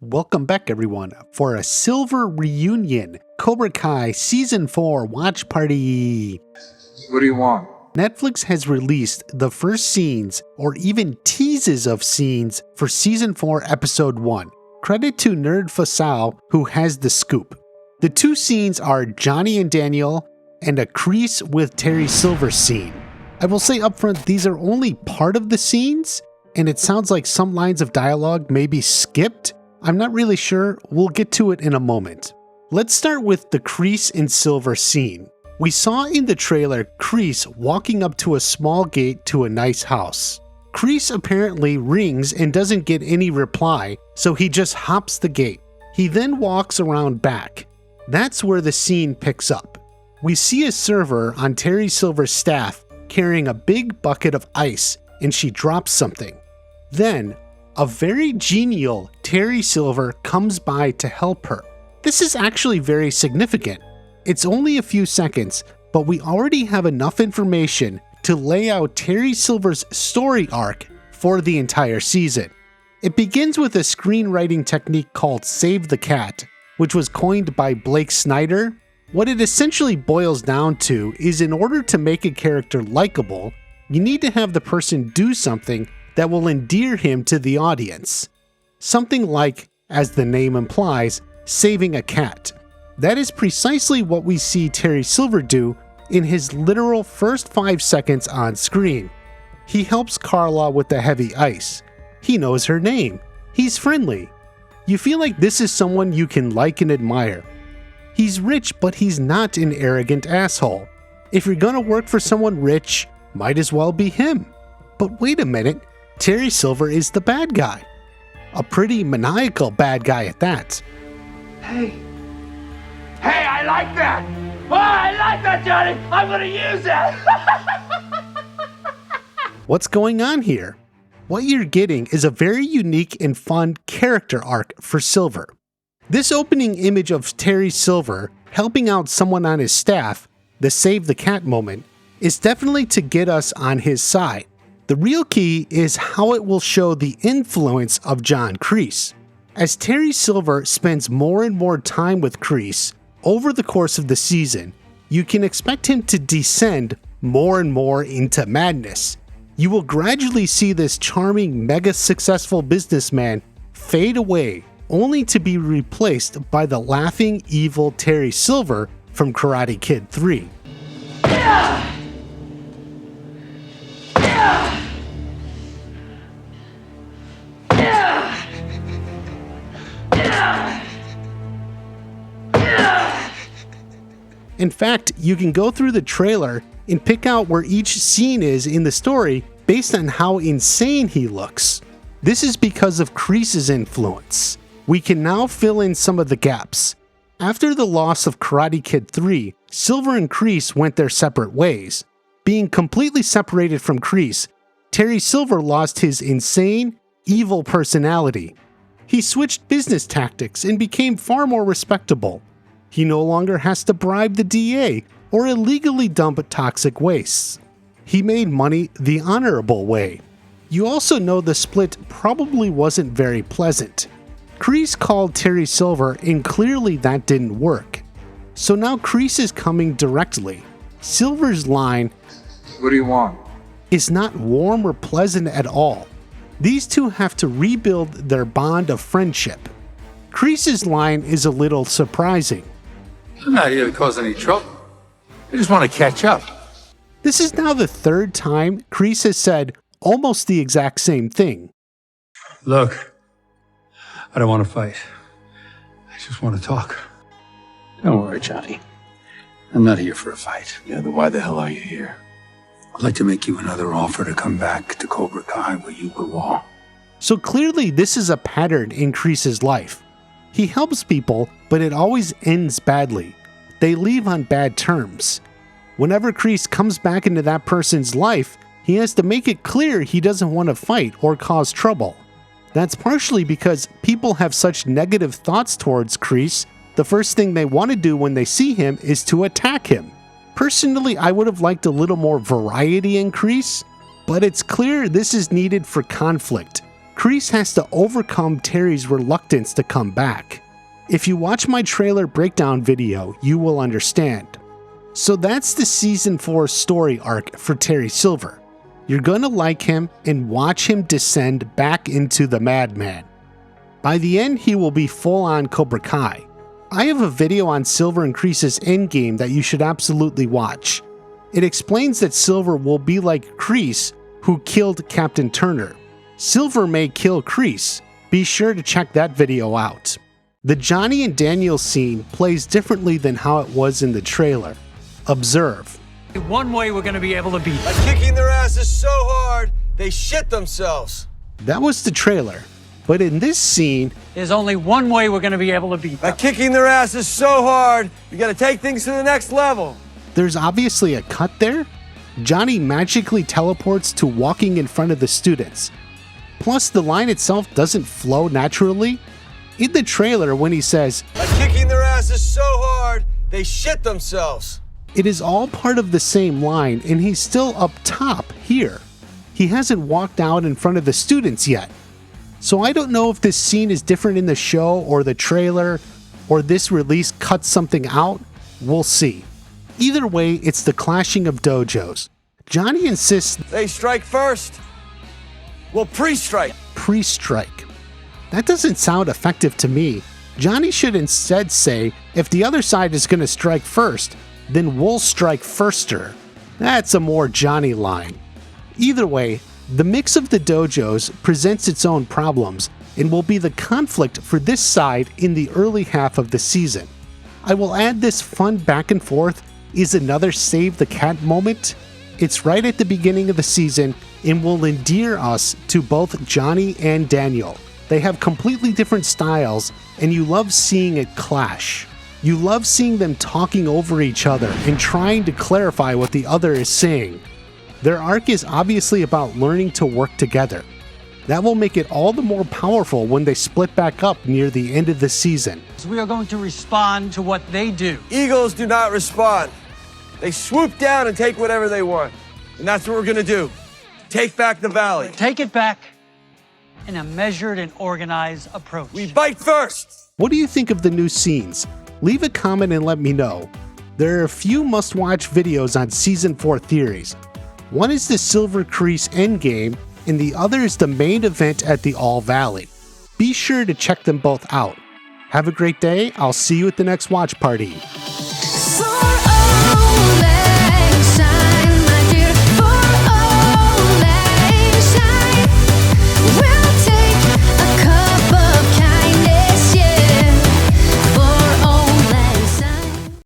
Welcome back, everyone, for a Silver reunion Cobra Kai Season 4 watch party. What do you want? Netflix has released the first scenes, or even teases of scenes, for Season 4 Episode 1. Credit to Nerd Fasal, who has the scoop. The two scenes are Johnny and Daniel, and a Kreese with Terry Silver scene. I will say upfront, these are only part of the scenes, and it sounds like some lines of dialogue may be skipped. I'm not really sure, we'll get to it in a moment. Let's start with the Kreese and Silver scene. We saw in the trailer Kreese walking up to a small gate to a nice house. Kreese apparently rings and doesn't get any reply, so he just hops the gate. He then walks around back. That's where the scene picks up. We see a server on Terry Silver's staff carrying a big bucket of ice, and she drops something. Then, a very genial Terry Silver comes by to help her. This is actually very significant. It's only a few seconds, but we already have enough information to lay out Terry Silver's story arc for the entire season. It begins with a screenwriting technique called Save the Cat, which was coined by Blake Snyder. What it essentially boils down to is, in order to make a character likable, you need to have the person do something that will endear him to the audience. Something like, as the name implies, saving a cat. That is precisely what we see Terry Silver do in his literal first 5 seconds on screen. He helps Carla with the heavy ice. He knows her name. He's friendly. You feel like this is someone you can like and admire. He's rich, but he's not an arrogant asshole. If you're gonna work for someone rich, might as well be him. But wait a minute, Terry Silver is the bad guy. A pretty maniacal bad guy at that. Hey, I like that! Oh, I like that, Johnny! I'm gonna use that! What's going on here? What you're getting is a very unique and fun character arc for Silver. This opening image of Terry Silver helping out someone on his staff, the Save the Cat moment, is definitely to get us on his side. The real key is how it will show the influence of John Kreese. As Terry Silver spends more and more time with Kreese over the course of the season, you can expect him to descend more and more into madness. You will gradually see this charming, mega successful businessman fade away, only to be replaced by the laughing, evil Terry Silver from Karate Kid 3. In fact, you can go through the trailer and pick out where each scene is in the story based on how insane he looks. This is because of Kreese's influence. We can now fill in some of the gaps. After the loss of Karate Kid 3, Silver and Kreese went their separate ways. Being completely separated from Kreese, Terry Silver lost his insane, evil personality. He switched business tactics and became far more respectable. He no longer has to bribe the DA or illegally dump toxic wastes. He made money the honorable way. You also know the split probably wasn't very pleasant. Kreese called Terry Silver, and clearly that didn't work. So now Kreese is coming directly. Silver's line, What do you want? is not warm or pleasant at all. These two have to rebuild their bond of friendship. Kreese's line is a little surprising. I'm not here to cause any trouble. I just want to catch up. This is now the third time Kreese has said almost the exact same thing. Look, I don't want to fight. I just want to talk. Don't worry, Johnny. I'm not here for a fight. Yeah, then why the hell are you here? I'd like to make you another offer to come back to Cobra Kai where you belong. So clearly this is a pattern in Kreese's life. He helps people, but it always ends badly. They leave on bad terms. Whenever Kreese comes back into that person's life, he has to make it clear he doesn't want to fight or cause trouble. That's partially because people have such negative thoughts towards Kreese, the first thing they want to do when they see him is to attack him. Personally, I would have liked a little more variety in Kreese, but it's clear this is needed for conflict. Kreese has to overcome Terry's reluctance to come back. If you watch my trailer breakdown video, you will understand. So that's the Season 4 story arc for Terry Silver. You're gonna like him and watch him descend back into the Madman. By the end, he will be full-on Cobra Kai. I have a video on Silver and Kreese's endgame that you should absolutely watch. It explains that Silver will be like Kreese, who killed Captain Turner. Silver may kill Kreese. Be sure to check that video out. The Johnny and Daniel scene plays differently than how it was in the trailer. Observe. One way we're going to be able to beat By kicking their asses so hard, they shit themselves. That was the trailer. But in this scene, There's only one way we're going to be able to beat By them. kicking their asses so hard, you gotta take things to the next level. there's obviously a cut there. Johnny magically teleports to walking in front of the students. Plus, the line itself doesn't flow naturally. In the trailer, when he says, By kicking their asses so hard, they shit themselves. it is all part of the same line, and he's still up top here. He hasn't walked out in front of the students yet. So I don't know if this scene is different in the show or the trailer, or this release cuts something out. We'll see. Either way, it's the clashing of dojos. Johnny insists They strike first. We'll pre-strike. pre-strike. That doesn't sound effective to me. Johnny should instead say, if the other side is going to strike first, then we'll strike firster. That's a more Johnny line. Either way, the mix of the dojos presents its own problems and will be the conflict for this side in the early half of the season. I will add this fun back and forth is another save the cat moment. It's right at the beginning of the season and will endear us to both Johnny and Daniel. They have completely different styles and you love seeing it clash. You love seeing them talking over each other and trying to clarify what the other is saying. Their arc is obviously about learning to work together. That will make it all the more powerful when they split back up near the end of the season. We are going to respond to what they do. Eagles do not respond. They swoop down and take whatever they want. And that's what we're gonna do. Take back the valley. Take it back in a measured and organized approach. We bite first. What do you think of the new scenes? Leave a comment and let me know. There are a few must-watch videos on Season 4 theories. One is the Silver Kreese endgame, and the other is the main event at the All Valley. Be sure to check them both out. Have a great day. I'll see you at the next watch party.